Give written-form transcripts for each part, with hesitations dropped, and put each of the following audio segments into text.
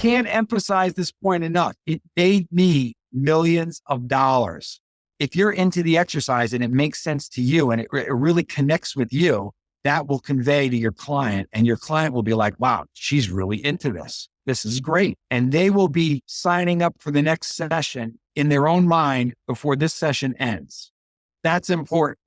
can't emphasize this point enough. It made me millions of dollars. If you're into the exercise and it makes sense to you and it really connects with you, that will convey to your client, and your client will be like, wow, she's really into this. This is great. And they will be signing up for the next session in their own mind before this session ends. That's important.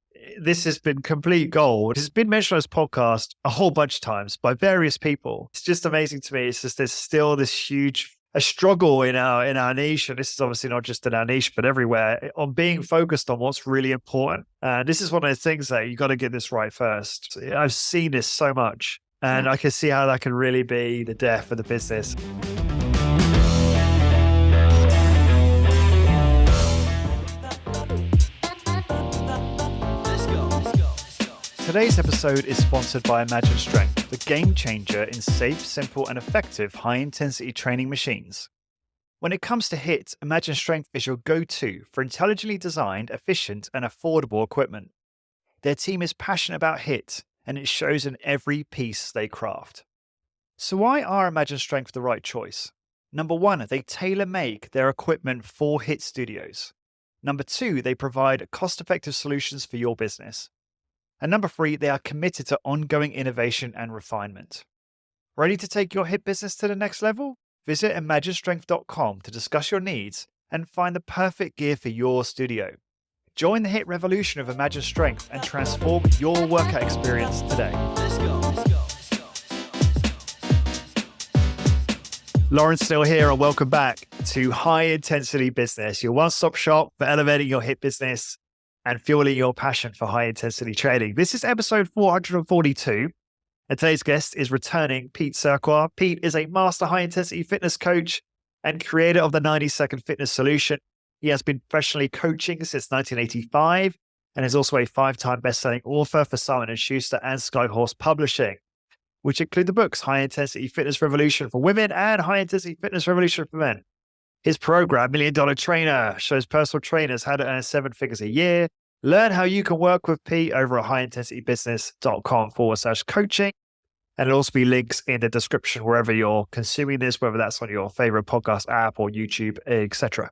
This has been complete gold. It's been mentioned on this podcast a whole bunch of times by various people. It's just amazing to me. It's just there's still this huge a struggle in our niche, and this is obviously not just in our niche, but everywhere, on being focused on what's really important. And this is one of the things that you got to get this right first. I've seen this so much, and I can see how that can really be the death of the business. Today's episode is sponsored by Imagine Strength, the game changer in safe, simple, and effective high-intensity training machines. When it comes to HIIT, Imagine Strength is your go-to for intelligently designed, efficient, and affordable equipment. Their team is passionate about HIIT, and it shows in every piece they craft. So why are Imagine Strength the right choice? Number one, they tailor-make their equipment for HIIT studios. Number two, they provide cost-effective solutions for your business. And number three, they are committed to ongoing innovation and refinement. Ready to take your HIIT business to the next level? Visit imaginestrength.com to discuss your needs and find the perfect gear for your studio. Join the HIIT revolution of Imagine Strength and transform your workout experience today. Let's go. Lauren's still here, and welcome back to High Intensity Business, your one-stop shop for elevating your HIIT business and fueling your passion for high-intensity training. This is episode 442, and today's guest is returning Pete Cerqua. Pete is a master high-intensity fitness coach and creator of the 90-second fitness solution. He has been professionally coaching since 1985 and is also a 5-time best-selling author for Simon & Schuster and Skyhorse Publishing, which include the books High-Intensity Fitness Revolution for Women and High-Intensity Fitness Revolution for Men. His program, $1 Million Trainer, shows personal trainers how to earn 7 figures a year. Learn how you can work with Pete over at highintensitybusiness.com/coaching. And it'll also be links in the description wherever you're consuming this, whether that's on your favorite podcast app or YouTube, etc.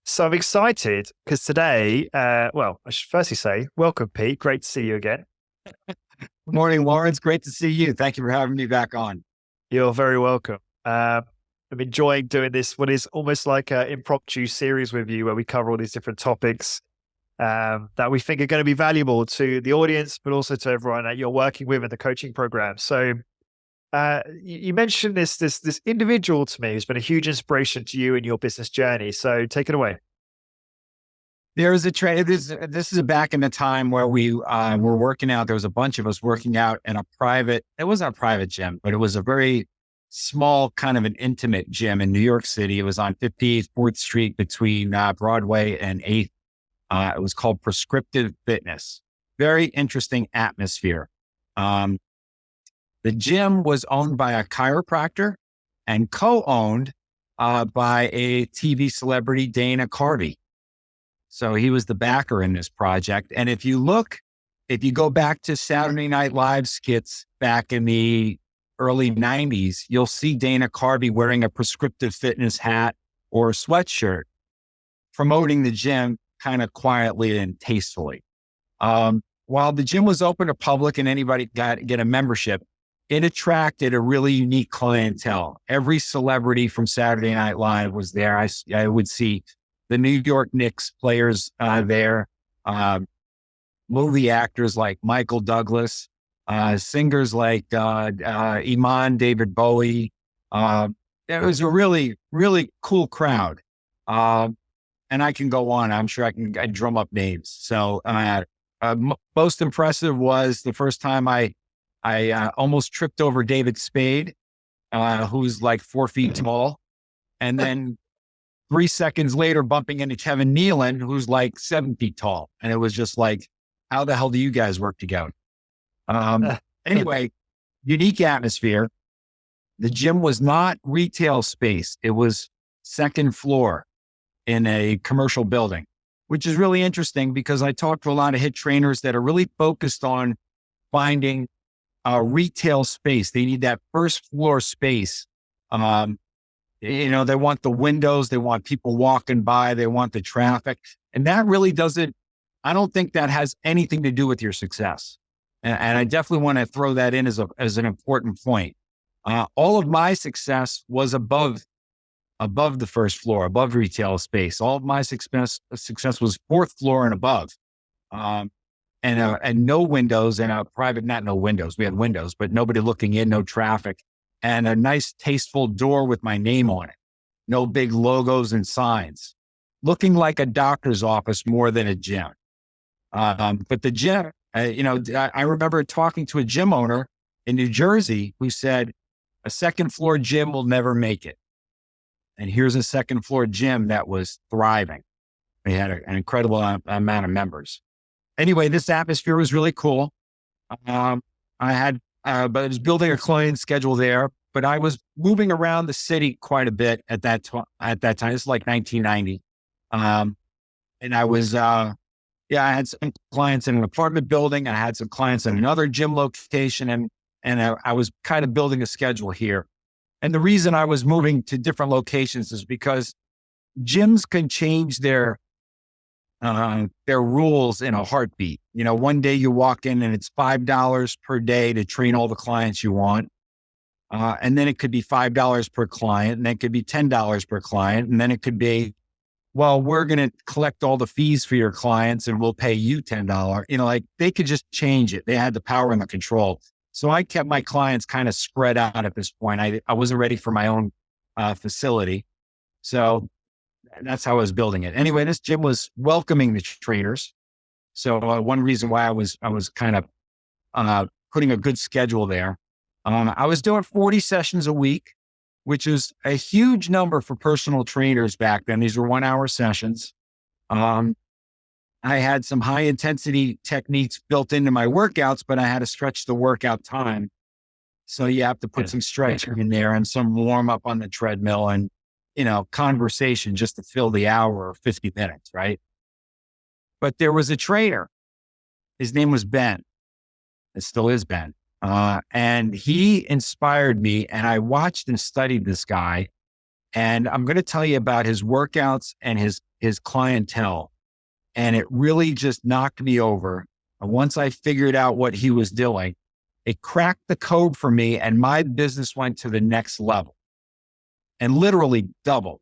So I'm excited because today, I should firstly say, welcome, Pete. Great to see you again. Good morning, Lawrence. Great to see you. Thank you for having me back on. You're very welcome. I'm enjoying doing this, what is almost like an impromptu series with you where we cover all these different topics that we think are going to be valuable to the audience, but also to everyone that you're working with in the coaching program. So you mentioned this individual to me who's been a huge inspiration to you in your business journey. So take it away. There is a trainer. This is back in the time where we were working out. There was a bunch of us working out in it wasn't a private gym, but it was a very small kind of an intimate gym in New York City. It was on 58th 4th Street between Broadway and 8th. It was called Prescriptive Fitness. Very interesting atmosphere. The gym was owned by a chiropractor and co-owned by a TV celebrity, Dana Carvey. So he was the backer in this project. And if you go back to Saturday Night Live skits back in the early 90s, you'll see Dana Carvey wearing a Prescriptive Fitness hat or a sweatshirt, promoting the gym kind of quietly and tastefully. While the gym was open to public and anybody get a membership, it attracted a really unique clientele. Every celebrity from Saturday Night Live was there. I would see the New York Knicks players there, movie actors like Michael Douglas, singers like Iman, David Bowie. It was a really, really cool crowd. And I can go on. I'm sure I drum up names. So most impressive was the first time I almost tripped over David Spade, who's like 4 feet tall. And then 3 seconds later, bumping into Kevin Nealon, who's like 7 feet tall. And it was just like, how the hell do you guys work together? Anyway, unique atmosphere. The gym was not retail space. It was second floor in a commercial building, which is really interesting because I talked to a lot of HIIT trainers that are really focused on finding a retail space. They need that first floor space They want the windows, they want people walking by, they want the traffic. And that really doesn't, I don't think that has anything to do with your success. And I definitely want to throw that in as an important point. All of my success was above the first floor, above retail space. All of my success was fourth floor and above. Um, and no windows and a private, not no windows. We had windows, but nobody looking in, no traffic, and a nice tasteful door with my name on it. No big logos and signs, looking like a doctor's office more than a gym. But the gym, I remember talking to a gym owner in New Jersey who said, a second floor gym will never make it. And here's a second floor gym that was thriving. We had an incredible amount of members. Anyway, this atmosphere was really cool. I but I was building a client schedule there, but I was moving around the city quite a bit at that time. This is like 1990. And I was, I had some clients in an apartment building. I had some clients in another gym location, and I was kind of building a schedule here. And the reason I was moving to different locations is because gyms can change their rules in a heartbeat. One day you walk in and it's $5 per day to train all the clients you want. And then it could be $5 per client, and then it could be $10 per client. And then it could be, well, we're going to collect all the fees for your clients and we'll pay you $10. Like they could just change it. They had the power and the control. So I kept my clients kind of spread out at this point. I wasn't ready for my own facility. So that's how I was building it. Anyway, this gym was welcoming the trainers. So one reason why I was kind of putting a good schedule there. I was doing 40 sessions a week, which is a huge number for personal trainers back then. These were 1-hour sessions. I had some high intensity techniques built into my workouts, but I had to stretch the workout time. So you have to put some stretching in there and some warm up on the treadmill and, conversation just to fill the hour or 50 minutes, right? But there was a trainer. His name was Ben. It still is Ben. And he inspired me, and I watched and studied this guy. And I'm going to tell you about his workouts and his clientele. And it really just knocked me over. And once I figured out what he was doing, it cracked the code for me, and my business went to the next level and literally doubled.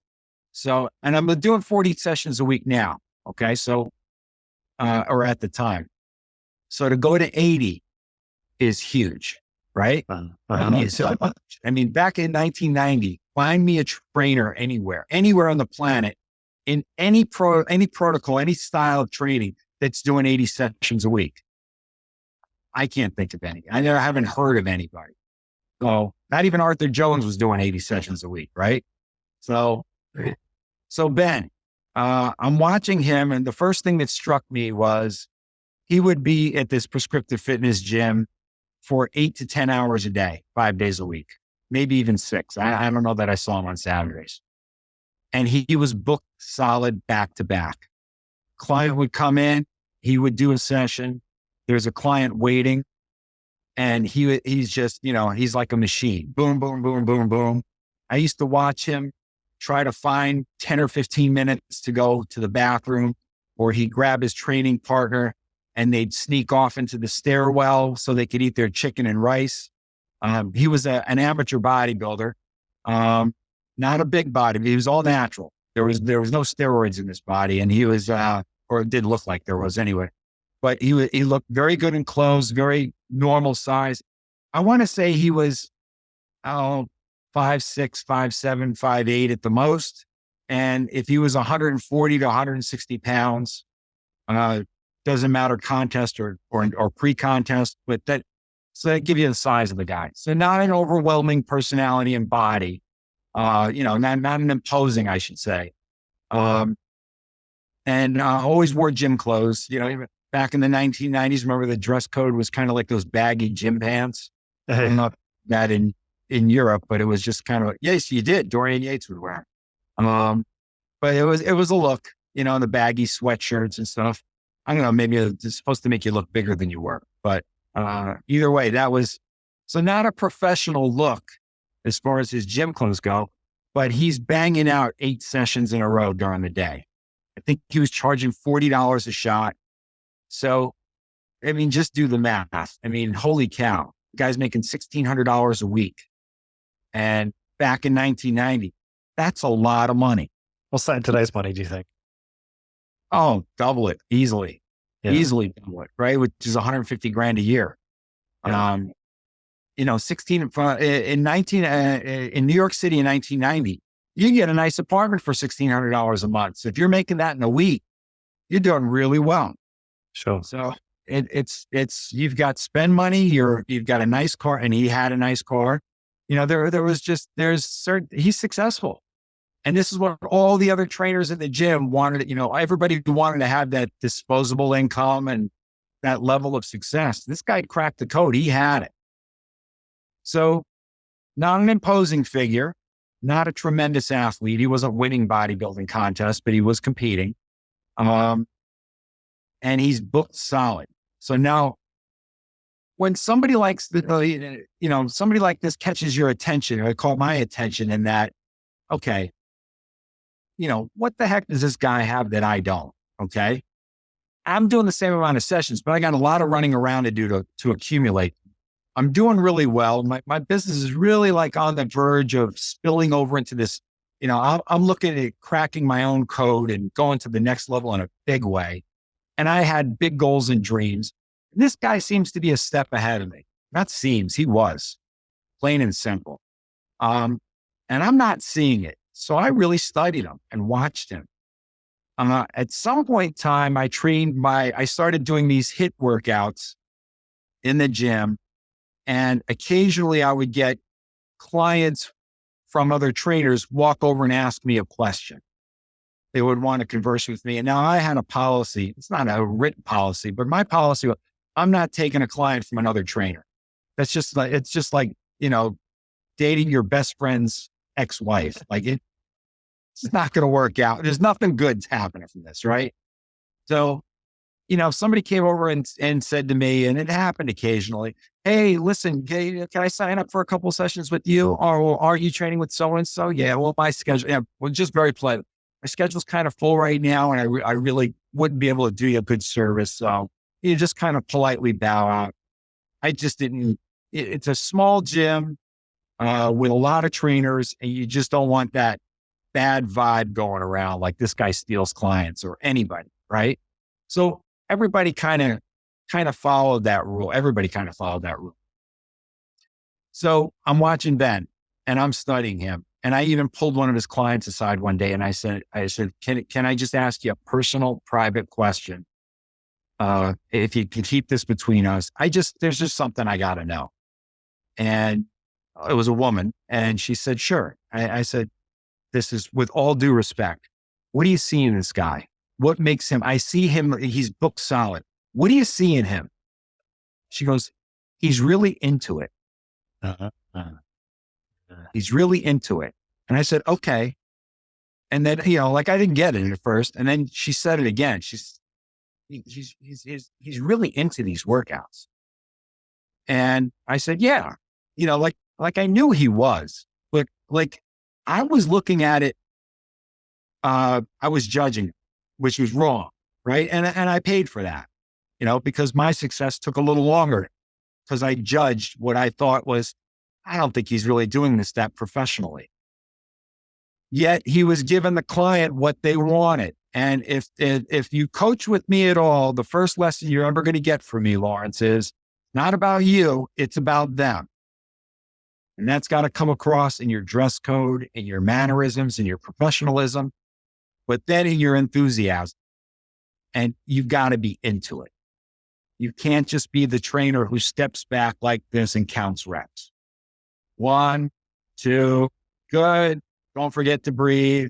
So, and I'm doing 40 sessions a week now. Okay. So, or at the time. So to go to 80 is huge, right? I mean, back in 1990, find me a trainer anywhere on the planet in any protocol, any style of training that's doing 80 sessions a week. I can't think of any. haven't heard of anybody. So not even Arthur Jones was doing 80 sessions a week, right? So Ben, I'm watching him, and the first thing that struck me was he would be at this prescriptive fitness gym for 8 to 10 hours a day, 5 days a week, maybe even 6. I don't know that I saw him on Saturdays. And he was booked solid back to back. Client would come in, he would do a session. There's a client waiting, and he's just, he's like a machine. Boom, boom, boom, boom, boom. I used to watch him try to find 10 or 15 minutes to go to the bathroom, or he'd grab his training partner and they'd sneak off into the stairwell so they could eat their chicken and rice. He was an amateur bodybuilder, not a big body. He was all natural. There was no steroids in his body, and he was, or it did look like there was anyway. But he looked very good in clothes, very normal size. I want to say he was, 5'6", 5'7", 5'8" at the most. And if he was 140 to 160 pounds, doesn't matter contest or pre-contest, but so that gives you the size of the guy. So not an overwhelming personality and body, not an imposing, I should say. And always wore gym clothes, even back in the 1990s. Remember the dress code was kind of like those baggy gym pants. I don't know that in Europe, but it was just kind of, yes, you did. Dorian Yates would wear. But it was a look, the baggy sweatshirts and stuff. I don't know, maybe it's supposed to make you look bigger than you were, but either way, that was, so not a professional look as far as his gym clothes go, but he's banging out 8 sessions in a row during the day. I think he was charging $40 a shot. So, I mean, just do the math. I mean, holy cow, the guy's making $1,600 a week. And back in 1990, that's a lot of money. What's that in today's money, do you think? Oh, double it easily, Yeah. easily double it, right? Which is 150 grand a year. Yeah. 16 in New York City in 1990, you get a nice apartment for $1,600 a month. So if you're making that in a week, you're doing really well. Sure. So it's you've got spend money. You've got a nice car, and he had a nice car. He's successful. And this is what all the other trainers in the gym wanted. Everybody wanted to have that disposable income and that level of success. This guy cracked the code. He had it. So not an imposing figure, not a tremendous athlete. He wasn't winning bodybuilding contests, but he was competing. And he's booked solid. So now when somebody somebody like this catches your attention, or it caught my attention in that, okay, what the heck does this guy have that I don't? Okay. I'm doing the same amount of sessions, but I got a lot of running around to do to accumulate. I'm doing really well. My business is really like on the verge of spilling over into this. I'm looking at cracking my own code and going to the next level in a big way. And I had big goals and dreams. This guy seems to be a step ahead of me. Not seems, he was, plain and simple. And I'm not seeing it. So I really studied him and watched him. At some point in time, I started doing these HIIT workouts in the gym. And occasionally I would get clients from other trainers walk over and ask me a question. They would want to converse with me. And now I had a policy. It's not a written policy, but my policy was, I'm not taking a client from another trainer. It's just like, dating your best friend's ex-wife. Like it's not going to work out. There's nothing good happening from this. Right. So, somebody came over and said to me, and it happened occasionally, hey, listen, can I sign up for a couple of sessions with you? Or are you training with so-and-so? Yeah, well, my schedule, just very polite. My schedule's kind of full right now, and I really wouldn't be able to do you a good service. So you just kind of politely bow out. I just didn't, it's a small gym with a lot of trainers, and you just don't want that bad vibe going around like this guy steals clients or anybody, right? So everybody kind of followed that rule. Everybody kind of followed that rule. So I'm watching Ben and I'm studying him. And I even pulled one of his clients aside one day and I said, can I just ask you a personal, private question? If you can keep this between us, there's just something I got to know. And it was a woman and she said, sure. I said, this is with all due respect. What do you see in this guy? What makes him? I see him. He's booked solid. What do you see in him? She goes, he's really into it. He's really into it. And I said, okay. And then, I didn't get it at first. And then she said it again. He's really into these workouts. And I said, yeah, like I knew he was, but like I was looking at it. I was judging, which was wrong. Right. And I paid for that, because my success took a little longer because I judged what I thought was, I don't think he's really doing this that professionally. Yet he was giving the client what they wanted. And if you coach with me at all, the first lesson you're ever going to get from me, Lawrence, is not about you. It's about them. And that's got to come across in your dress code, in your mannerisms, in your professionalism, but then in your enthusiasm. And you've got to be into it. You can't just be the trainer who steps back like this and counts reps. 1, 2, good. Don't forget to breathe.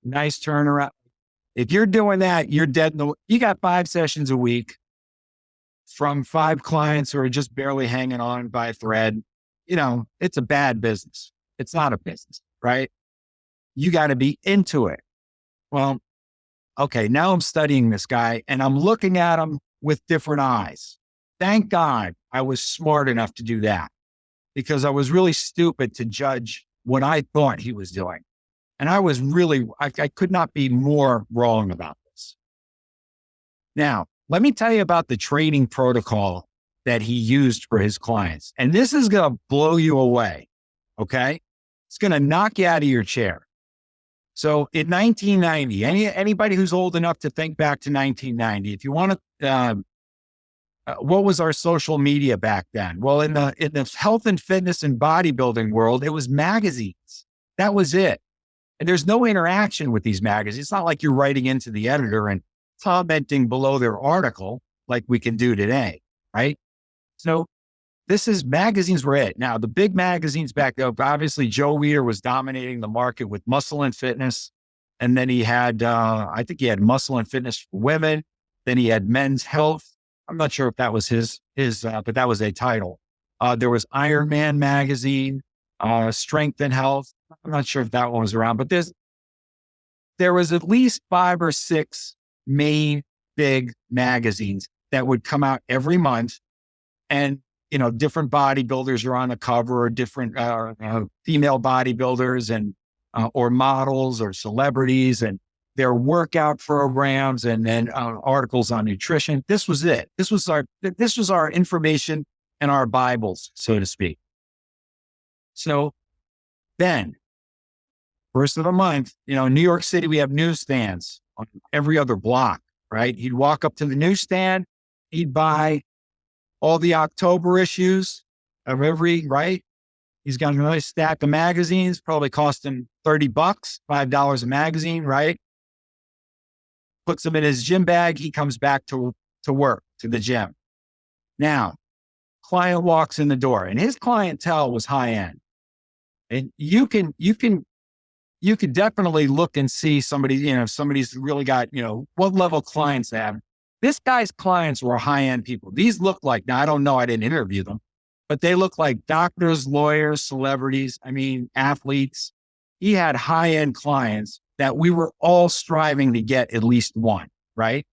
Nice turnaround. If you're doing that, you're dead. You got 5 sessions a week from 5 clients who are just barely hanging on by a thread. It's a bad business. It's not a business, right? You got to be into it. Well, okay, now I'm studying this guy and I'm looking at him with different eyes. Thank God I was smart enough to do that because I was really stupid to judge what I thought he was doing. And I was really, I could not be more wrong about this. Now, let me tell you about the training protocol that he used for his clients. And this is going to blow you away. Okay. It's going to knock you out of your chair. So in 1990, anybody who's old enough to think back to 1990, if you want to, what was our social media back then? Well, in the health and fitness and bodybuilding world, it was magazines. That was it. And there's no interaction with these magazines. It's not like you're writing into the editor and commenting below their article like we can do today, right? So magazines were it. Now, the big magazines back then, obviously Joe Weider was dominating the market with Muscle and Fitness. And then he had, I think he had Muscle and Fitness for women. Then he had Men's Health. I'm not sure if that was his, but that was a title. There was Iron Man magazine, Strength and Health. I'm not sure if that one was around, but there was at least 5 or 6 main big magazines that would come out every month. And, different bodybuilders are on the cover, or different female bodybuilders and, or models or celebrities, and their workout programs, and then articles on nutrition. This was it. This was our information and our Bibles, so to speak. So then, first of the month, in New York City, we have newsstands on every other block, right? He'd walk up to the newsstand, he'd buy all the October issues of every, right? He's got a nice stack of magazines, probably cost him $30, $5 a magazine, right? Puts them in his gym bag. He comes back to work, to the gym. Now, client walks in the door, and his clientele was high end. And you could definitely look and see somebody, if somebody's really got, what level clients they have. This guy's clients were high end people. These look like, now I don't know, I didn't interview them, but they look like doctors, lawyers, celebrities, athletes. He had high end clients that we were all striving to get at least one, right?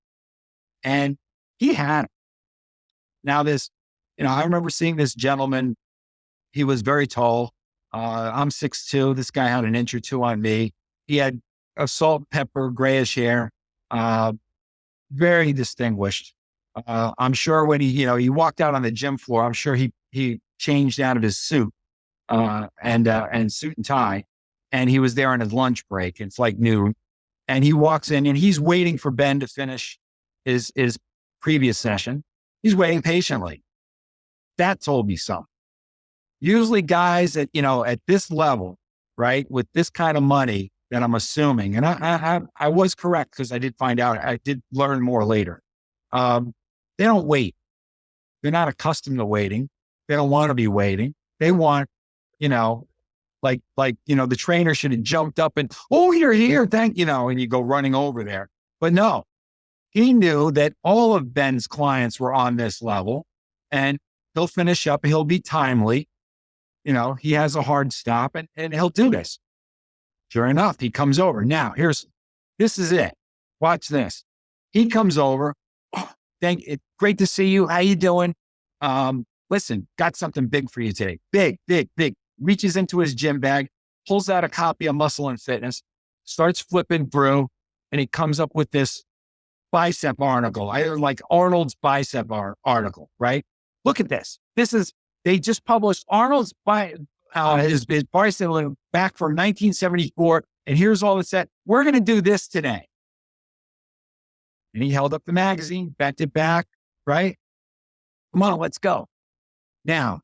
And he had them. Now I remember seeing this gentleman. He was very tall. I'm 6'2". This guy had an inch or two on me. He had a salt and pepper, grayish hair, very distinguished. I'm sure when he walked out on the gym floor, I'm sure he changed out of his suit, and suit and tie. And he was there on his lunch break. It's like noon. And he walks in and he's waiting for Ben to finish his previous session. He's waiting patiently. That told me something. Usually guys at this level, right, with this kind of money that I'm assuming, and I was correct because I did find out, I did learn more later. They don't wait. They're not accustomed to waiting. They don't want to be waiting. They want, the trainer should have jumped up and, oh, you're here, and you go running over there. But no, he knew that all of Ben's clients were on this level, and he'll finish up, he'll be timely. He has a hard stop, and he'll do this. Sure enough, he comes over. Now, this is it. Watch this. He comes over. Oh, great to see you. How you doing? Listen, got something big for you today. Big, big, big. Reaches into his gym bag, pulls out a copy of Muscle and Fitness, starts flipping through, and he comes up with this bicep article. I like Arnold's bicep article, right? Look at this. They just published Arnold's his bicep back from 1974. And here's all it said. We're going to do this today. And he held up the magazine, bent it back, right? Come on, let's go. Now,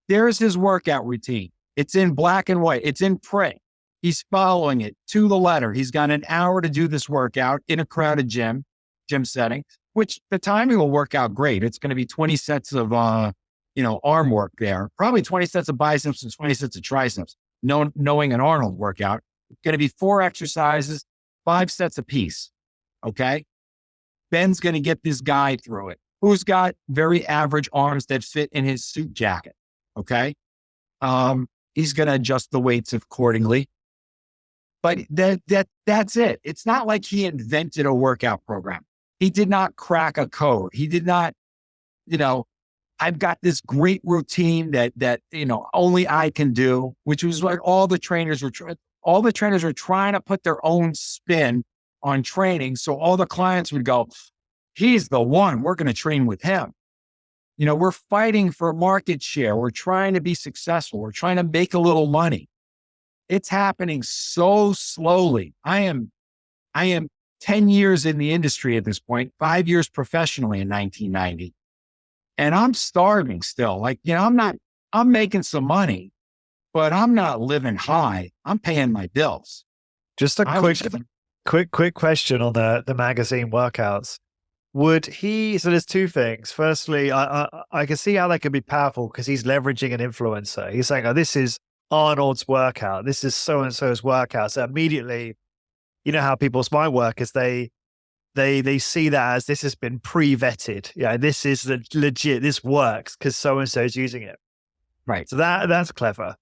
there's his workout routine. It's in black and white. It's in print. He's following it to the letter. He's got an hour to do this workout in a crowded gym setting, which the timing will work out great. It's going to be 20 sets of, arm work there, probably 20 sets of biceps and 20 sets of triceps, knowing an Arnold workout. It's going to be 4 exercises, 5 sets apiece. Okay. Ben's going to get this guy through it, who's got very average arms that fit in his suit jacket. Okay. He's going to adjust the weights accordingly, but that's it. It's not like he invented a workout program. He did not crack a code. He did not, I've got this great routine that only I can do, which was what all the trainers were trying. all the trainers are trying to put their own spin on training. So all the clients would go, he's the one, we're going to train with him. We're fighting for market share. We're trying to be successful. We're trying to make a little money. It's happening so slowly. I am 10 years in the industry at this point, 5 years professionally in 1990. And I'm starving still. I'm making some money, but I'm not living high. I'm paying my bills. Just a quick question on the magazine workouts. So there's two things. Firstly, I can see how that could be powerful because he's leveraging an influencer. He's saying, oh, this is Arnold's workout. This is so-and-so's workout. So immediately, you know how people's mind work is they see that as this has been pre-vetted. Yeah, this is legit. This works because so-and-so is using it. Right. So that's clever.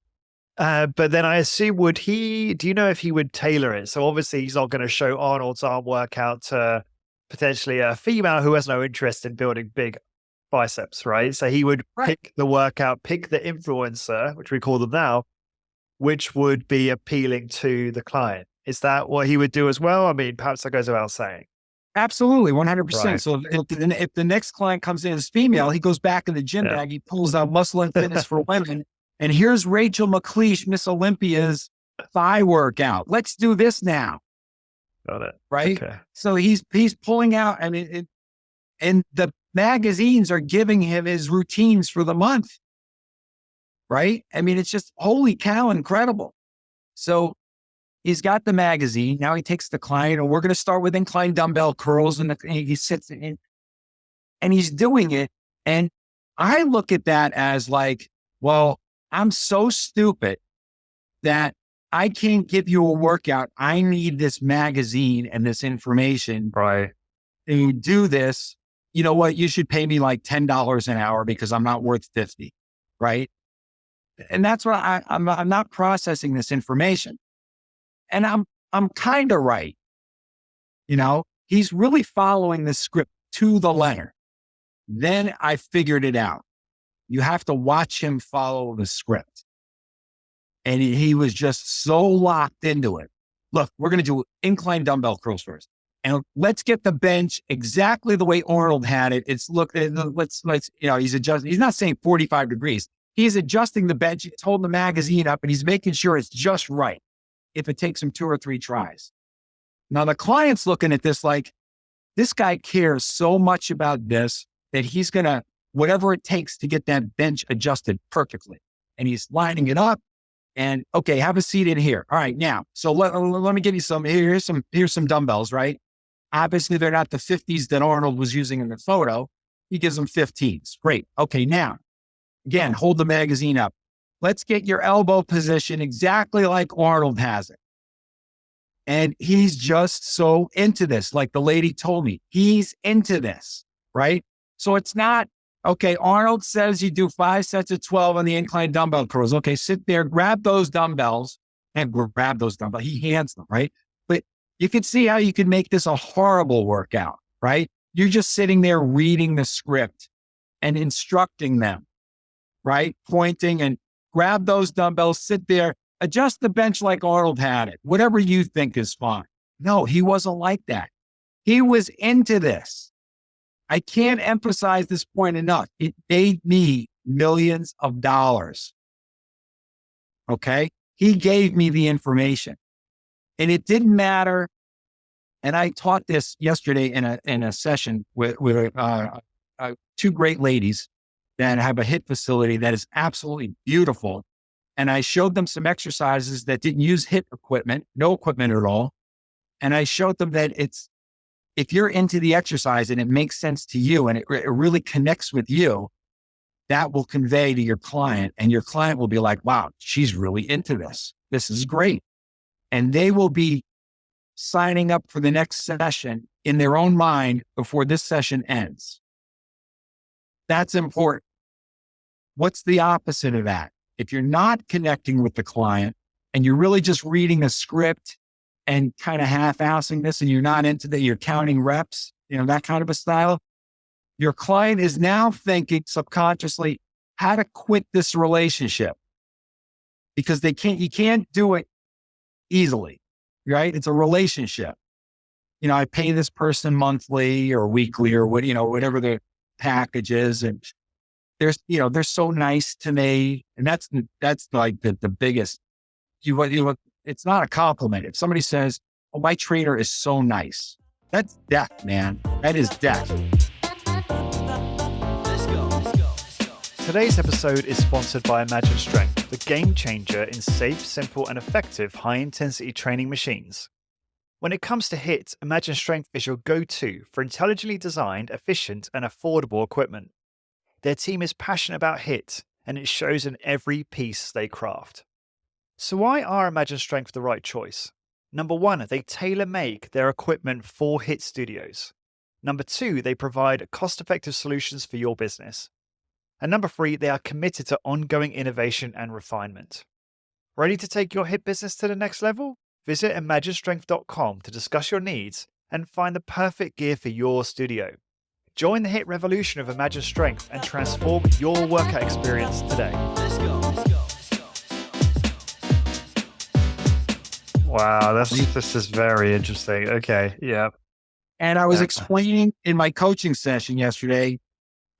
But then I assume, do you know if he would tailor it? So obviously he's not going to show Arnold's arm workout to potentially a female who has no interest in building big biceps, right? So he would pick the workout, pick the influencer, which we call them now, which would be appealing to the client. Is that what he would do as well? I mean, perhaps that goes without saying. Absolutely, 100%. Right. So if the next client comes in as female, he goes back in the gym bag, he pulls out Muscle and Fitness for Women, and here's Rachel McLeish, Miss Olympia's thigh workout. Let's do this now. Got it. Right? Okay. So he's pulling out, and the magazines are giving him his routines for the month. Right? I mean, it's just, holy cow, incredible. So he's got the magazine. Now he takes the client, and we're going to start with incline dumbbell curls. And he sits in, and he's doing it. And I look at that as like, well, I'm so stupid that I can't give you a workout. I need this magazine and this information. Right. To do this. You know what? You should pay me like $10 an hour because I'm not worth 50. Right. And that's why I'm not processing this information. And I'm kind of right. He's really following the script to the letter. Then I figured it out. You have to watch him follow the script. And he was just so locked into it. Look, we're going to do incline dumbbell curls first. And let's get the bench exactly the way Arnold had it. He's adjusting. He's not saying 45 degrees. He's adjusting the bench. He's holding the magazine up and he's making sure it's just right. If it takes him 2 or 3 tries. Now the client's looking at this like, this guy cares so much about this that he's going to, whatever it takes to get that bench adjusted perfectly. And he's lining it up and, okay, have a seat in here. All right, now, so let me give you here's some dumbbells, right? Obviously they're not the 50s that Arnold was using in the photo. He gives them 15s. Great. Okay, now, again, hold the magazine up. Let's get your elbow position exactly like Arnold has it. And he's just so into this. Like the lady told me, he's into this, right? So it's not, okay, Arnold says you do 5 sets of 12 on the incline dumbbell curls. Okay, sit there, grab those dumbbells and grab those dumbbells. He hands them, right? But you can see how you can make this a horrible workout, right? You're just sitting there reading the script and instructing them, right? Pointing and grab those dumbbells, sit there, adjust the bench like Arnold had it. Whatever you think is fine. No, he wasn't like that. He was into this. I can't emphasize this point enough. It made me millions of dollars. Okay? He gave me the information. And it didn't matter. And I taught this yesterday in a session with 2 great ladies that have a HIIT facility that is absolutely beautiful. And I showed them some exercises that didn't use HIIT equipment, no equipment at all. And I showed them that if you're into the exercise and it makes sense to you and it really connects with you, that will convey to your client. And your client will be like, wow, she's really into this. This is great. And they will be signing up for the next session in their own mind before this session ends. That's important. What's the opposite of that? If you're not connecting with the client and you're really just reading a script and kind of half-assing this and you're not into that, you're counting reps, that kind of a style, your client is now thinking subconsciously how to quit this relationship because you can't do it easily, right? It's a relationship. I pay this person monthly or weekly or whatever the package is. And they're so nice to me. And that's like the biggest, it's not a compliment. If somebody says, "Oh, my trainer is so nice," that's death, man. That is death. Today's episode is sponsored by Imagine Strength, the game changer in safe, simple, and effective high-intensity training machines. When it comes to HIIT, Imagine Strength is your go-to for intelligently designed, efficient, and affordable equipment. Their team is passionate about HIIT, and it shows in every piece they craft. So why are Imagine Strength the right choice? Number one, they tailor-make their equipment for HIIT studios. Number two, they provide cost-effective solutions for your business. And number three, they are committed to ongoing innovation and refinement. Ready to take your HIIT business to the next level? Visit imaginestrength.com to discuss your needs and find the perfect gear for your studio. Join the HIIT revolution of Imagine Strength and transform your workout experience today. Wow, this is very interesting. Okay, yeah. And I was explaining in my coaching session yesterday,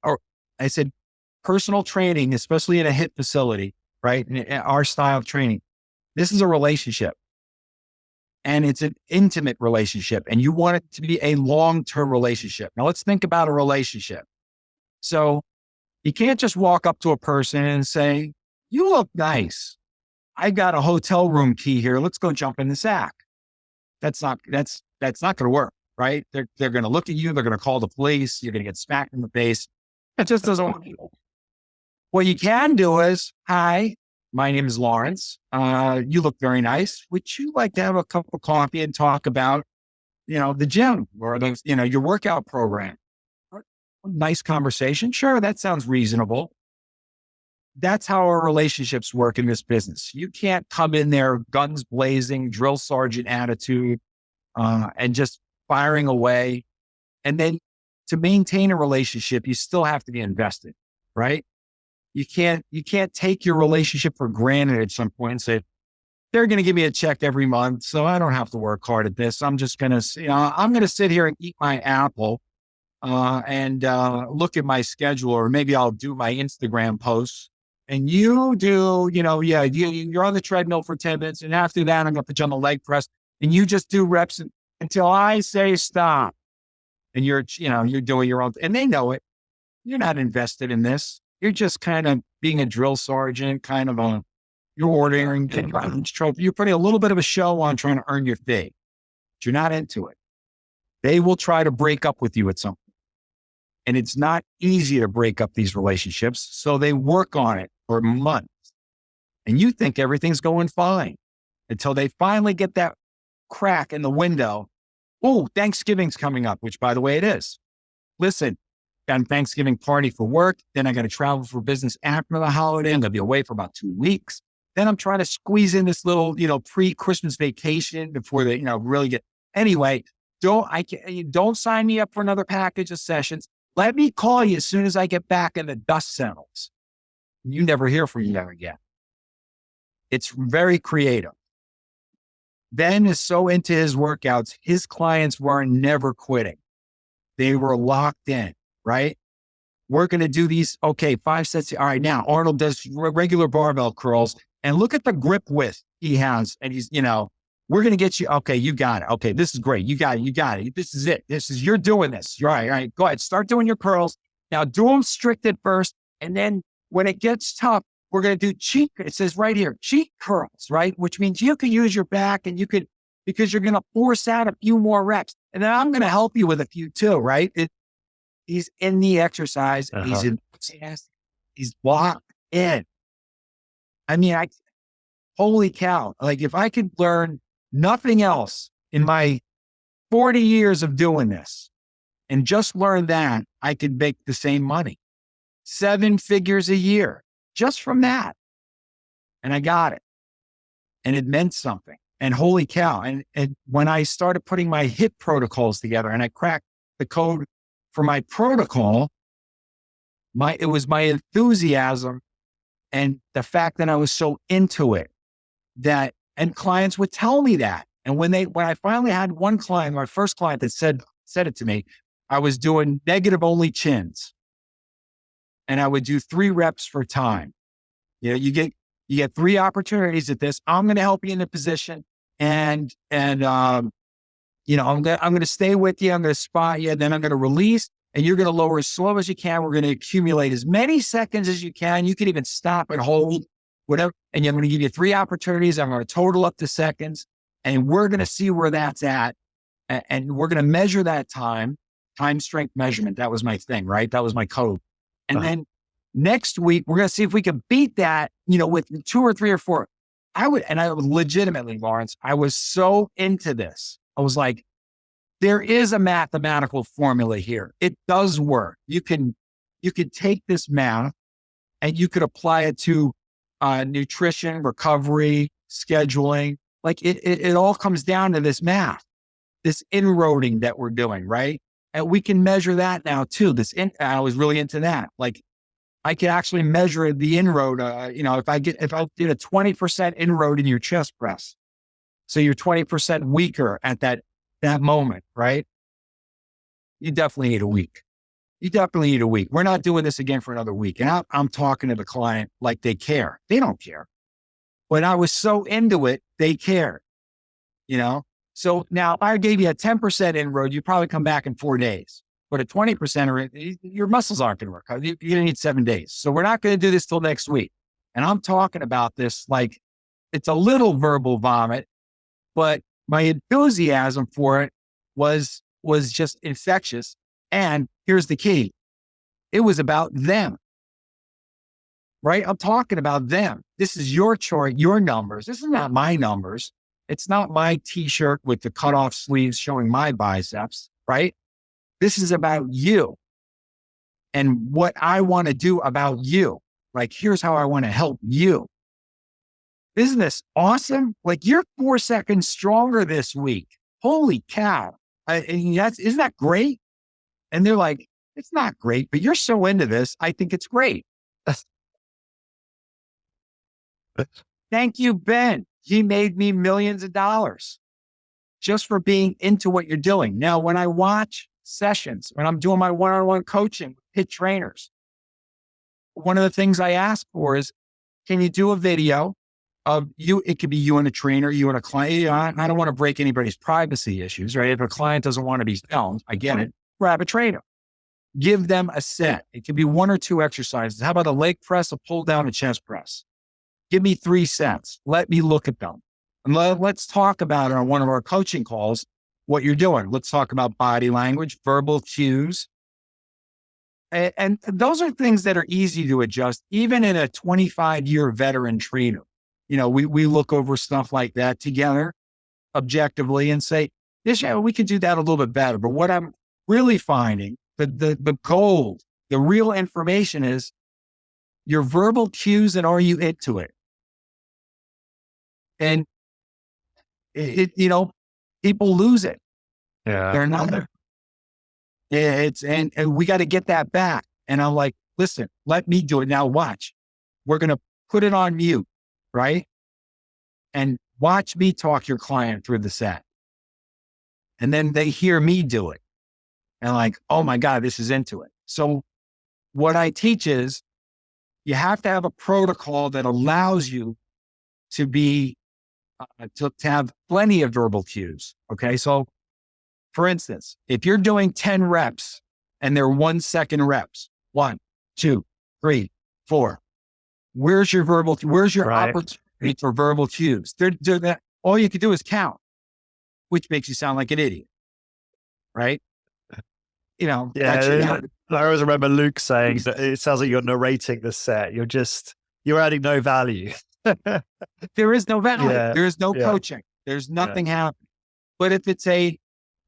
or I said, personal training, especially in a HIIT facility, right? In our style of training, this is a relationship. And it's an intimate relationship, and you want it to be a long-term relationship. Now let's think about a relationship. So you can't just walk up to a person and say, "You look nice. I got a hotel room key here. Let's go jump in the sack." That's not going to work, right? They're going to look at you. They're going to call the police. You're going to get smacked in the face. It just doesn't work. What you can do is, "Hi, my name is Lawrence. You look very nice. Would you like to have a cup of coffee and talk about, the gym or your workout program?" Nice conversation. Sure. That sounds reasonable. That's how our relationships work in this business. You can't come in there guns blazing, drill sergeant attitude, and just firing away. And then to maintain a relationship, you still have to be invested, right? You can't take your relationship for granted at some point and say, "They're going to give me a check every month, so I don't have to work hard at this. I'm just going to, I'm going to sit here and eat my apple and look at my schedule, or maybe I'll do my Instagram posts. And you do, you're on the treadmill for 10 minutes, and after that, I'm going to put you on the leg press, and you just do reps until I say stop." And you're doing your own, and they know it. You're not invested in this. You're just kind of being a drill sergeant, you're ordering, you're putting a little bit of a show on trying to earn your fee, but you're not into it. They will try to break up with you at some point. And it's not easy to break up these relationships. So they work on it for months. And you think everything's going fine until they finally get that crack in the window. "Oh, Thanksgiving's coming up," which, by the way, it is. "Listen, got a Thanksgiving party for work. Then I got to travel for business after the holiday. I'm going to be away for about 2 weeks. Then I'm trying to squeeze in this little, pre-Christmas vacation before they, really get." Anyway, don't sign me up for another package of sessions. Let me call you as soon as I get back and the dust settles. You never hear from you ever again. It's very creative. Ben is so into his workouts. His clients were never quitting. They were locked in, right? "We're going to do these. Okay, 5 sets. All right, now Arnold does regular barbell curls, and look at the grip width he has. And he's, we're going to get you. Okay, you got it. Okay, this is great. You got it. This is it. You're doing this. You're all right. Go ahead. Start doing your curls. Now do them strict at first. And then when it gets tough, we're going to do cheat." It says right here, cheat curls, right? Which means you can use your back and because you're going to force out a few more reps. And then I'm going to help you with a few too, right? He's in the exercise. He's enthusiastic. He's locked in. I mean, holy cow. Like, if I could learn nothing else in my 40 years of doing this and just learn that, I could make the same money. 7 figures a year just from that. And I got it. And it meant something. And holy cow. And when I started putting my HIIT protocols together and I cracked the code for my protocol, it was my enthusiasm and the fact that I was so into it that And clients would tell me that. And when I finally had one client, my first client that said it to me, I was doing negative only chins and I would do 3 reps for time. You know, you get 3 opportunities at this. I'm going to help you in the position and you know, I'm going to stay with you. I'm going to spot you. Then I'm going to release and you're going to lower as slow as you can. We're going to accumulate as many seconds as you can. You can even stop and hold, whatever. And I'm going to give you 3 opportunities. I'm going to total up the seconds and we're going to see where that's at. And we're going to measure that time strength measurement. That was my thing, right? That was my code. And then next week, we're going to see if we can beat that, you know, with 2 or 3 or 4. I would legitimately, Lawrence, I was so into this. I was like, there is a mathematical formula here. It does work. You can take this math and you could apply it to nutrition, recovery, scheduling. Like it all comes down to this math, this inroading that we're doing, right? And we can measure that now too. I was really into that. Like I could actually measure the inroad. You know, if I did a 20% inroad in your chest press, so you're 20% weaker at that moment, right? You definitely need a week. We're not doing this again for another week. And I'm talking to the client like they care. They don't care. When I was so into it, they cared, you know? So now if I gave you a 10% inroad, you probably come back in 4 days. But a 20%, your muscles aren't going to work. You're going to need 7 days. So we're not going to do this till next week. And I'm talking about this like it's a little verbal vomit, but my enthusiasm for it was just infectious. And here's the key. It was about them, right? I'm talking about them. This is your chart, your numbers. This is not my numbers. It's not my t-shirt with the cut off sleeves showing my biceps, right? This is about you and what I want to do about you. Like, here's how I want to help you. Isn't this awesome? Like you're 4 seconds stronger this week. Holy cow. Isn't that great? And they're like, it's not great, but you're so into this. I think it's great. Thank you, Ben. He made me millions of dollars just for being into what you're doing. Now, when I watch sessions, when I'm doing my one-on-one coaching with hit trainers, one of the things I ask for is, can you do a video of you? It could be you and a trainer, you and a client. I don't want to break anybody's privacy issues, right? If a client doesn't want to be filmed, I get it. Grab a trainer. Give them a set. It could be 1 or 2 exercises. How about a leg press, a pull down, a chest press? Give me 3 sets. Let me look at them. And let's talk about on one of our coaching calls what you're doing. Let's talk about body language, verbal cues. And those are things that are easy to adjust, even in a 25-year veteran trainer. You know, we look over stuff like that together objectively and say, yeah, we could do that a little bit better. But what I'm really finding, the gold, the real information is your verbal cues and are you into it? And you know, people lose it. Yeah. They're not there. And we got to get that back. And I'm like, listen, let me do it. Now watch. We're going to put it on mute, right? And watch me talk your client through the set. And then they hear me do it. And like, oh my God, this is into it. So what I teach is you have to have a protocol that allows you to be, to have plenty of verbal cues. Okay. So for instance, if you're doing 10 reps and they're 1 second reps, 1, 2, 3, 4, where's your opportunity for verbal cues? All you can do is count, which makes you sound like an idiot. Right. You know, I always remember Luke saying that it sounds like you're narrating the set. You're adding no value. There is no value. Yeah. There is no coaching. There's nothing happening. But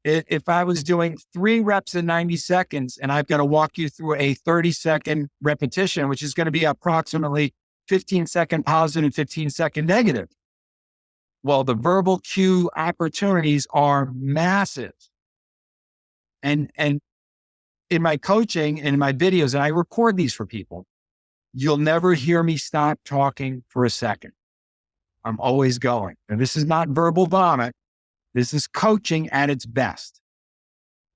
if I was doing 3 reps in 90 seconds and I've got to walk you through a 30-second repetition, which is going to be approximately 15-second positive, 15-second negative. Well, the verbal cue opportunities are massive. And in my coaching and in my videos, and I record these for people, you'll never hear me stop talking for a second. I'm always going. And this is not verbal vomit. This is coaching at its best.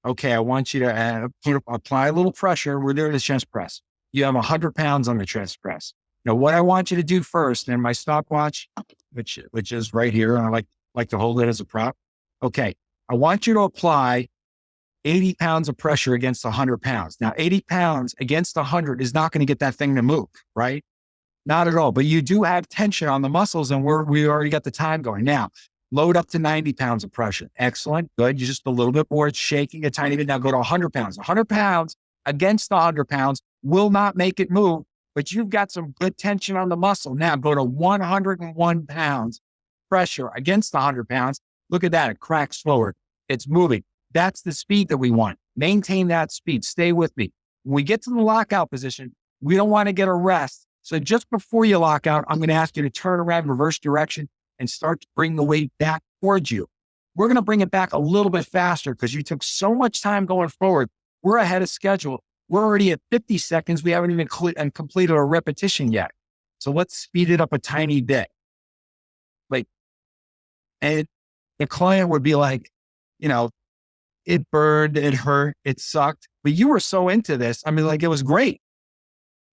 Okay, I want you to apply a little pressure. We're doing a chest press. You have 100 pounds on the chest press. Now, what I want you to do first, and my stopwatch, which is right here, and I like to hold it as a prop. Okay, I want you to apply 80 pounds of pressure against 100 pounds. Now, 80 pounds against 100 is not going to get that thing to move, right? Not at all. But you do have tension on the muscles, and we already got the time going. Now, load up to 90 pounds of pressure. Excellent. Good. You're just a little bit more. It's shaking a tiny bit. Now go to 100 pounds. 100 pounds against 100 pounds will not make it move, but you've got some good tension on the muscle. Now go to 101 pounds pressure against 100 pounds. Look at that. It cracks forward. It's moving. That's the speed that we want. Maintain that speed. Stay with me. When we get to the lockout position, we don't want to get a rest. So just before you lock out, I'm going to ask you to turn around, reverse direction, and start to bring the weight back towards you. We're going to bring it back a little bit faster because you took so much time going forward. We're ahead of schedule. We're already at 50 seconds. We haven't even completed a repetition yet. So let's speed it up a tiny bit. And the client would be like, it burned, it hurt, it sucked, but you were so into this. I mean, it was great.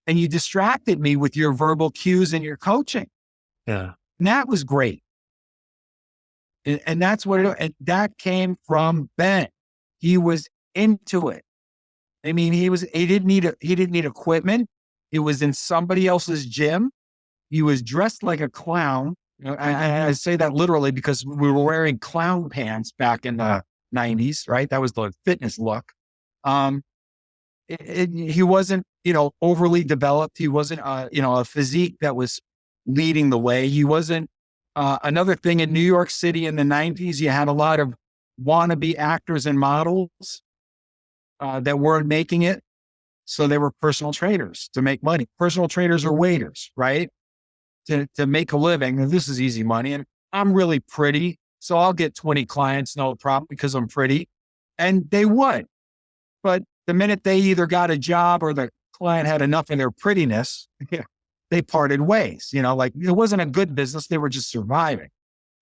And you distracted me with your verbal cues and your coaching. Yeah. And that was great. And that's and that came from Ben. He was into it. I mean, he didn't need equipment. It was in somebody else's gym. He was dressed like a clown. I say that literally because we were wearing clown pants back in the 90s, right? That was the fitness look. He wasn't, overly developed. He wasn't, a physique that was leading the way. He wasn't, another thing in New York City in the 90s, you had a lot of wannabe actors and models that weren't making it. So they were personal trainers to make money. Personal trainers are waiters, right? To make a living. And this is easy money. And I'm really pretty. So I'll get 20 clients, no problem, because I'm pretty. And they would. But the minute they either got a job or the client had enough of their prettiness, they parted ways. It wasn't a good business. They were just surviving.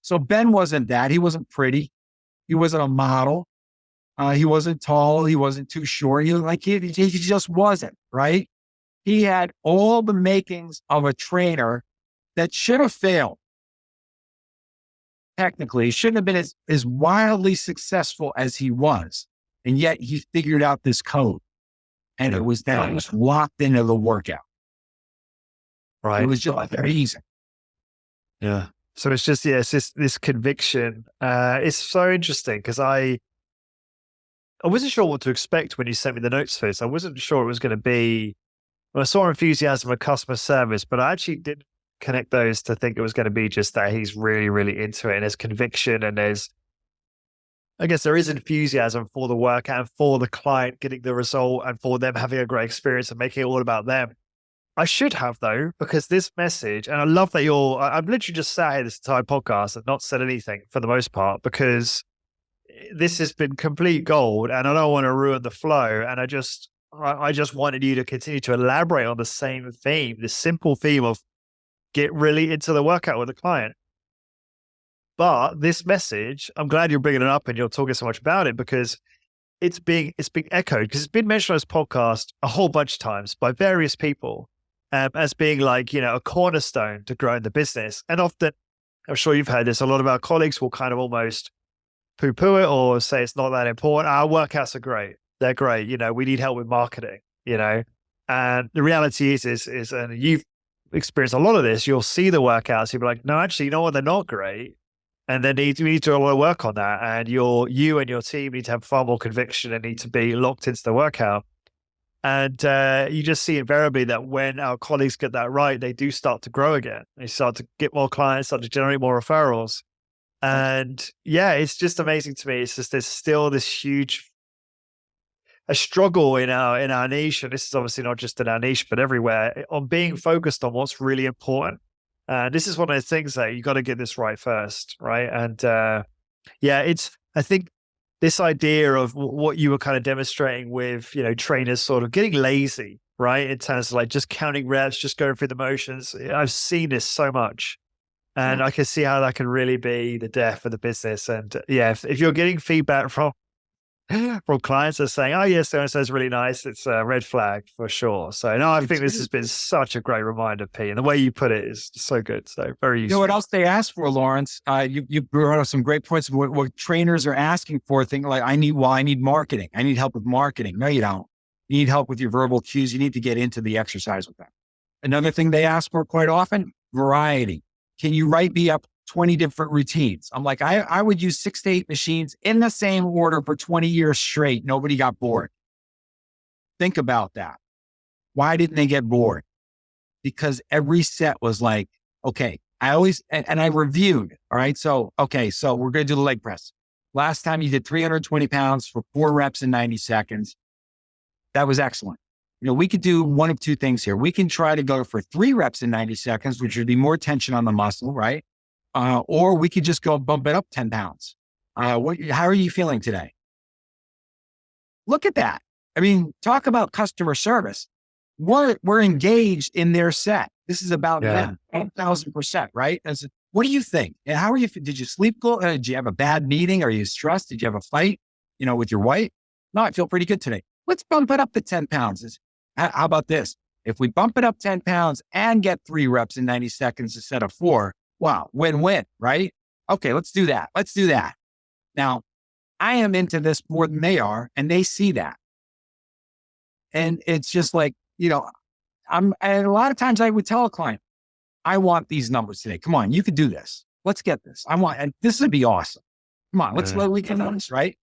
So Ben wasn't that. He wasn't pretty. He wasn't a model. He wasn't tall. He wasn't too short. He just wasn't, right? He had all the makings of a trainer that should have failed. Technically, he shouldn't have been as wildly successful as he was. And yet he figured out this code. And it was locked into the workout. Right. It was just amazing. Yeah. So it's just, it's this conviction. It's so interesting because I wasn't sure what to expect when you sent me the notes for this. I wasn't sure it was going to be, I saw enthusiasm and customer service, but I actually didn't connect those to think it was going to be just that he's really, really into it and there's conviction and I guess there is enthusiasm for the workout and for the client getting the result and for them having a great experience and making it all about them. I should have though, because this message, and I love that I've literally just sat here this entire podcast and not said anything for the most part, because this has been complete gold and I don't want to ruin the flow. And I just wanted you to continue to elaborate on the same theme, the simple theme of get really into the workout with the client. But this message, I'm glad you're bringing it up and you're talking so much about it because it's being echoed because it's been mentioned on this podcast a whole bunch of times by various people as being a cornerstone to growing the business. And often, I'm sure you've heard this, a lot of our colleagues will kind of almost poo-poo it or say it's not that important. Our workouts are great. They're great. We need help with marketing, and the reality is, and you've experienced a lot of this, you'll see the workouts. You'll be like, no, actually, you know what? They're not great. And then we need to do a lot of work on that. And you and your team need to have far more conviction and need to be locked into the workout. And you just see invariably that when our colleagues get that right, they do start to grow again. They start to get more clients, start to generate more referrals. And yeah, it's just amazing to me. It's just there's still this huge a struggle in our niche, and this is obviously not just in our niche, but everywhere, on being focused on what's really important. This is one of the things that you got to get this right first, right? And I think this idea of what you were kind of demonstrating with, trainers sort of getting lazy, right? In terms of just counting reps, just going through the motions. I've seen this so much. And Yeah. I can see how that can really be the death of the business. And yeah, if you're getting feedback from clients that are saying, "Oh yes, so and so is really nice," it's a red flag for sure. So no, I think It's, this has been such a great reminder, P, and the way you put it is so good. So very you know what useful. else they ask for, Lawrence? You brought up some great points of what trainers are asking for. Things like, I need marketing. I need help with marketing. No, you don't. You need help with your verbal cues. You need to get into the exercise with them. Another thing they ask for quite often, variety. Can you write me up 20 different routines? I'm like, I would use 6 to 8 machines in the same order for 20 years straight. Nobody got bored. Think about that. Why didn't they get bored? Because every set was like, okay, and I reviewed. All right. So, okay. So we're going to do the leg press. Last time you did 320 pounds for 4 reps in 90 seconds. That was excellent. We could do one of two things here. We can try to go for 3 reps in 90 seconds, which would be more tension on the muscle, right? Or we could just go bump it up 10 pounds. How are you feeling today? Look at that. I mean, talk about customer service. We're engaged in their set. This is about Yeah. them, 1,000%, right? What do you think? And how are you? Did you sleep good? Did you have a bad meeting? Are you stressed? Did you have a fight, with your wife? No, I feel pretty good today. Let's bump it up to 10 pounds. How about this? If we bump it up 10 pounds and get 3 reps in 90 seconds instead of 4, wow, win-win, right? Okay, let's do that. Let's do that. Now, I am into this more than they are, and they see that. And it's just like, and a lot of times I would tell a client, I want these numbers today. Come on, you could do this. Let's get this. and this would be awesome. Come on, we can do this, right?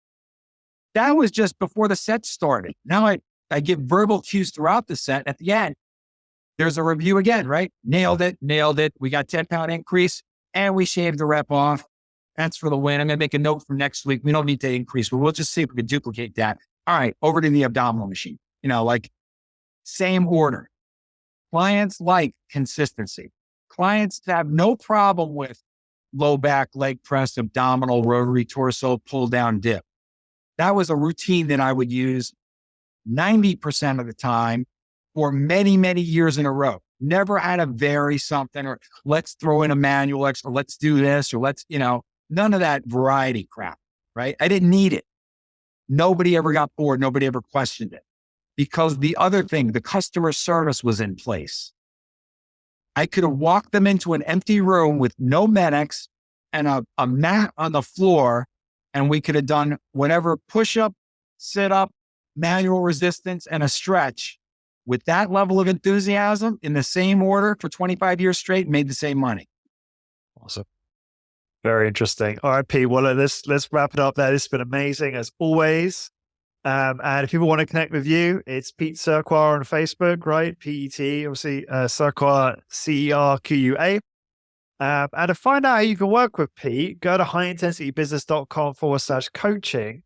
That was just before the set started. Now I give verbal cues throughout the set. At the end, there's a review again, right? Nailed it. We got 10-pound increase and we shaved the rep off. That's for the win. I'm going to make a note for next week. We don't need to increase, but we'll just see if we can duplicate that. All right, over to the abdominal machine. Like same order. Clients like consistency. Clients have no problem with low back, leg press, abdominal, rotary torso, pull down dip. That was a routine that I would use 90% of the time for many, many years in a row. Never had to vary something or let's throw in a manual or let's do this or none of that variety crap, right? I didn't need it. Nobody ever got bored. Nobody ever questioned it because the other thing, the customer service was in place. I could have walked them into an empty room with no medics and a mat on the floor, and we could have done whatever push-up, sit-up, manual resistance, and a stretch with that level of enthusiasm in the same order for 25 years straight, made the same money. Awesome. Very interesting. All right, P. Well, let's wrap it up there. This has been amazing as always. And if people want to connect with you, it's Pete Cerqua on Facebook, right? PET, obviously, Cerqua, CERQUA. And to find out how you can work with Pete, go to highintensitybusiness.com/coaching.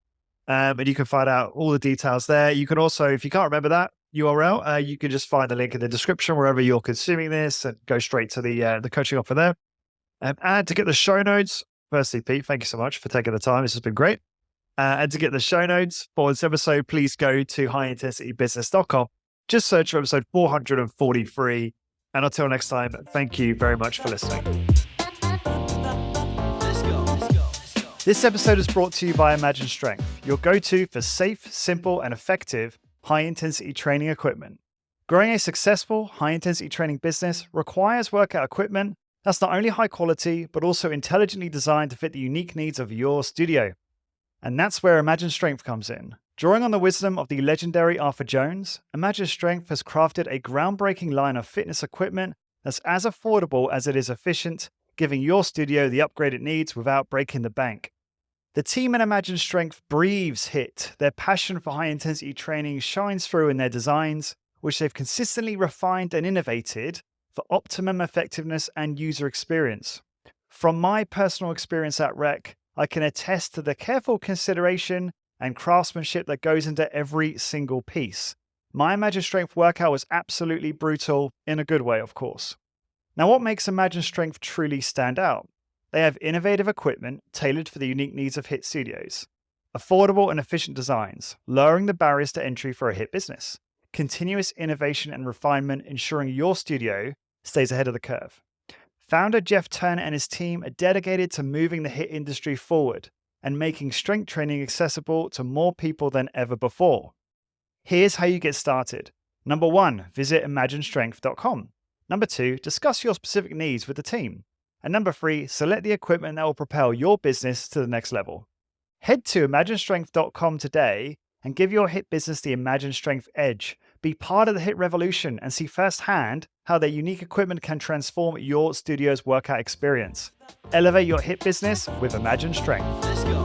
And you can find out all the details there. You can also, if you can't remember that URL, you can just find the link in the description wherever you're consuming this and go straight to the coaching offer there. And to get the show notes, firstly, Pete, thank you so much for taking the time. This has been great. And to get the show notes for this episode, please go to highintensitybusiness.com. Just search for episode 443. And until next time, thank you very much for listening. This episode is brought to you by Imagine Strength, your go-to for safe, simple, and effective high-intensity training equipment. Growing a successful high-intensity training business requires workout equipment that's not only high quality, but also intelligently designed to fit the unique needs of your studio. And that's where Imagine Strength comes in. Drawing on the wisdom of the legendary Arthur Jones, Imagine Strength has crafted a groundbreaking line of fitness equipment that's as affordable as it is efficient, giving your studio the upgrade it needs without breaking the bank. The team at Imagine Strength breathes HIIT. Their passion for high-intensity training shines through in their designs, which they've consistently refined and innovated for optimum effectiveness and user experience. From my personal experience at Rec, I can attest to the careful consideration and craftsmanship that goes into every single piece. My Imagine Strength workout was absolutely brutal, in a good way, of course. Now, what makes Imagine Strength truly stand out? They have innovative equipment tailored for the unique needs of HIIT studios, affordable and efficient designs, lowering the barriers to entry for a HIIT business, continuous innovation and refinement ensuring your studio stays ahead of the curve. Founder Jeff Turner and his team are dedicated to moving the HIIT industry forward and making strength training accessible to more people than ever before. Here's how you get started. Number 1, visit imaginestrength.com. Number 2, discuss your specific needs with the team. And number 3, select the equipment that will propel your business to the next level. Head to imaginestrength.com today and give your HIIT business the Imagine Strength edge. Be part of the HIIT revolution and see firsthand how their unique equipment can transform your studio's workout experience. Elevate your HIIT business with Imagine Strength. Let's go.